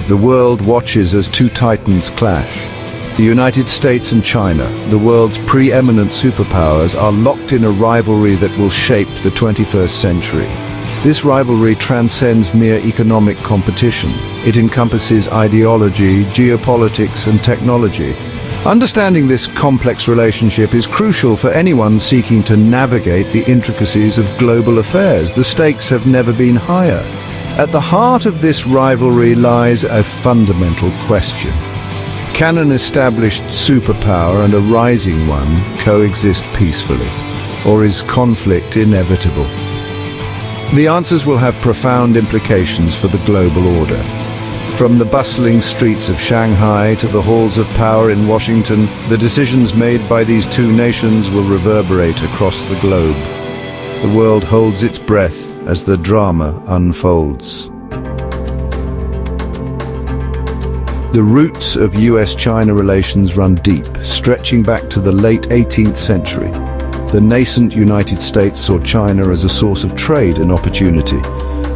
The world watches as two titans clash. The United States and China, the world's preeminent superpowers, are locked in a rivalry that will shape the 21st century. This rivalry transcends mere economic competition. It encompasses ideology, geopolitics, and technology. Understanding this complex relationship is crucial for anyone seeking to navigate the intricacies of global affairs. The stakes have never been higher. At the heart of this rivalry lies a fundamental question. Can an established superpower and a rising one coexist peacefully? Or is conflict inevitable? The answers will have profound implications for the global order. From the bustling streets of Shanghai to the halls of power in Washington, the decisions made by these two nations will reverberate across the globe. The world holds its breath as the drama unfolds. The roots of U.S. China relations run deep, stretching back to the late 18th century. The nascent United States saw China as a source of trade and opportunity.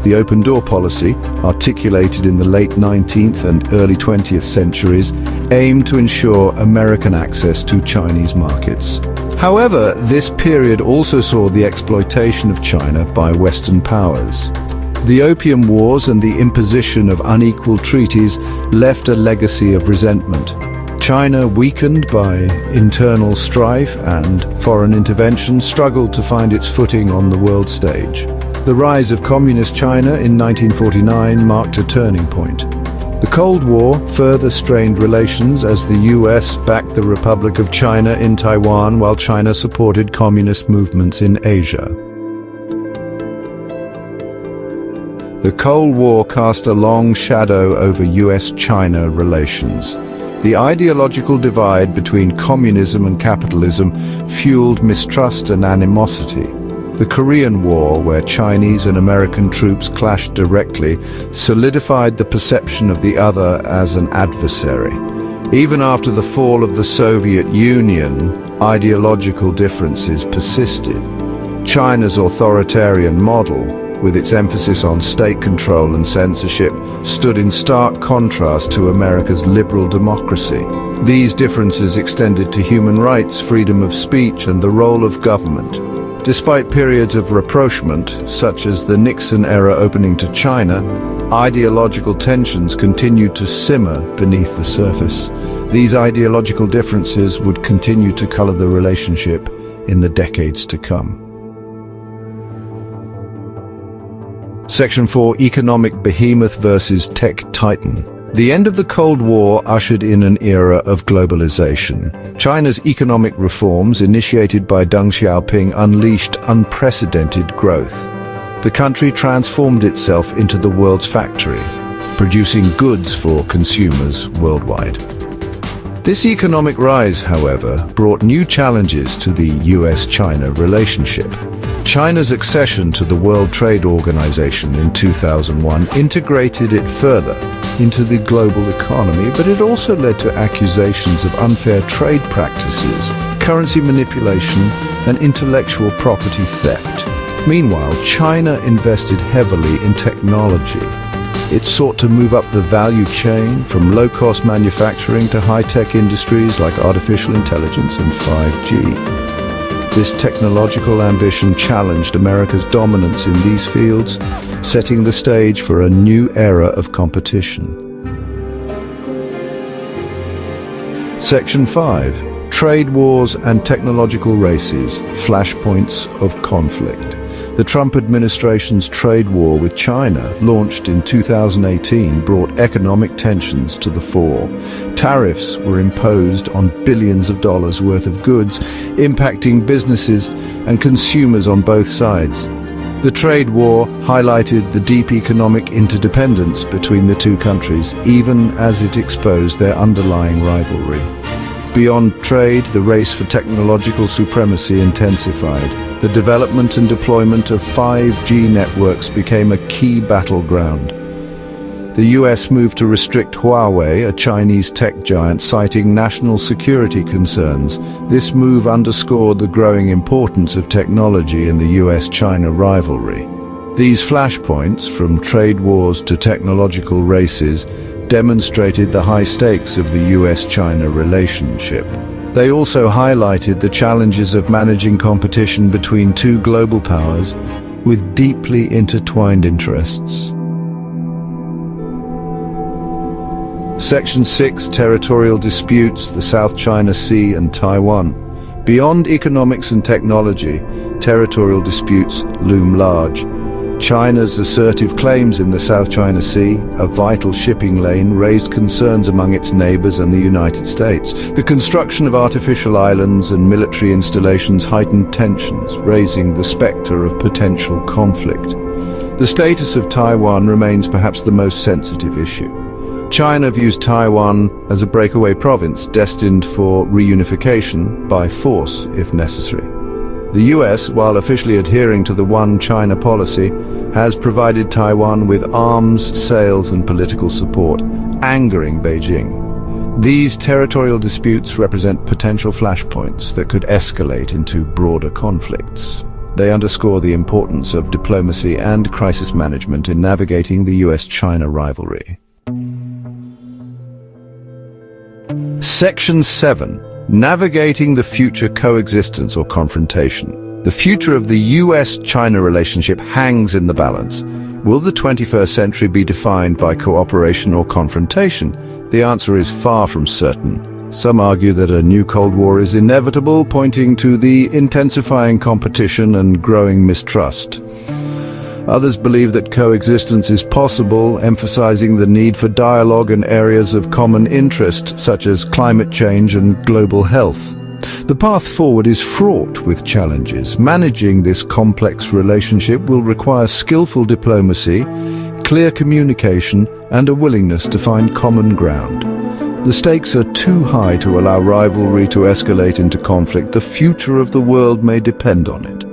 The open door policy, articulated in the late 19th and early 20th centuries, aimed to ensure American access to Chinese markets. However, this period also saw the exploitation of China by Western powers. The Opium Wars and the imposition of unequal treaties left a legacy of resentment. China, weakened by internal strife and foreign intervention, struggled to find its footing on the world stage. The rise of Communist China in 1949 marked a turning point. The Cold War further strained relations as the U.S. backed the Republic of China in Taiwan while China supported communist movements in Asia. The Cold War cast a long shadow over U.S. China relations. The ideological divide between communism and capitalism fueled mistrust and animosity. The Korean War, where Chinese and American troops clashed directly, solidified the perception of the other as an adversary. Even after the fall of the Soviet Union, ideological differences persisted. China's authoritarian model, with its emphasis on state control and censorship, stood in stark contrast to America's liberal democracy. These differences extended to human rights, freedom of speech, and the role of government. Despite periods of rapprochement, such as the Nixon-era opening to China, ideological tensions continued to simmer beneath the surface. These ideological differences would continue to color the relationship in the decades to come. Section 4: Economic Behemoth versus Tech Titan. The end of the Cold War ushered in an era of globalization. China's economic reforms, initiated by Deng Xiaoping, unleashed unprecedented growth. The country transformed itself into the world's factory, producing goods for consumers worldwide. This economic rise, however, brought new challenges to the U.S.-China relationship. China's accession to the World Trade Organization in 2001 integrated it further into the global economy, but it also led to accusations of unfair trade practices, currency manipulation, and intellectual property theft. Meanwhile, China invested heavily in technology. It sought to move up the value chain, from low-cost manufacturing to high-tech industries like artificial intelligence and 5G. This technological ambition challenged America's dominance in these fields, setting the stage for a new era of competition. Section 5: Trade Wars and Technological Races, Flashpoints of Conflict. The Trump administration's trade war with China, launched in 2018, brought economic tensions to the fore. Tariffs were imposed on billions of dollars worth of goods, impacting businesses and consumers on both sides. The trade war highlighted the deep economic interdependence between the two countries, even as it exposed their underlying rivalry. Beyond trade, the race for technological supremacy intensified. The development and deployment of 5G networks became a key battleground. The US moved to restrict Huawei, a Chinese tech giant, citing national security concerns. This move underscored the growing importance of technology in the US-China rivalry. These flashpoints, from trade wars to technological races, demonstrated the high stakes of the U.S. China relationship. They also highlighted the challenges of managing competition between two global powers with deeply intertwined interests. Section 6, Territorial Disputes, the South China Sea and Taiwan. Beyond economics and technology, territorial disputes loom large. China's assertive claims in the South China Sea, a vital shipping lane, raised concerns among its neighbors and the United States. The construction of artificial islands and military installations heightened tensions, raising the specter of potential conflict. The status of Taiwan remains perhaps the most sensitive issue. China views Taiwan as a breakaway province destined for reunification by force if necessary. The U.S., while officially adhering to the One China policy, has provided Taiwan with arms, sales and political support, angering Beijing. These territorial disputes represent potential flashpoints that could escalate into broader conflicts. They underscore the importance of diplomacy and crisis management in navigating the U.S. China rivalry. Section 7. Navigating the future coexistence or confrontation. The future of the U.S. China relationship hangs in the balance. Will the 21st century be defined by cooperation or confrontation? The answer is far from certain. Some argue that a new Cold War is inevitable, pointing to the intensifying competition and growing mistrust. Others believe that coexistence is possible, emphasizing the need for dialogue in areas of common interest, such as climate change and global health. The path forward is fraught with challenges. Managing this complex relationship will require skillful diplomacy, clear communication, and a willingness to find common ground. The stakes are too high to allow rivalry to escalate into conflict. The future of the world may depend on it.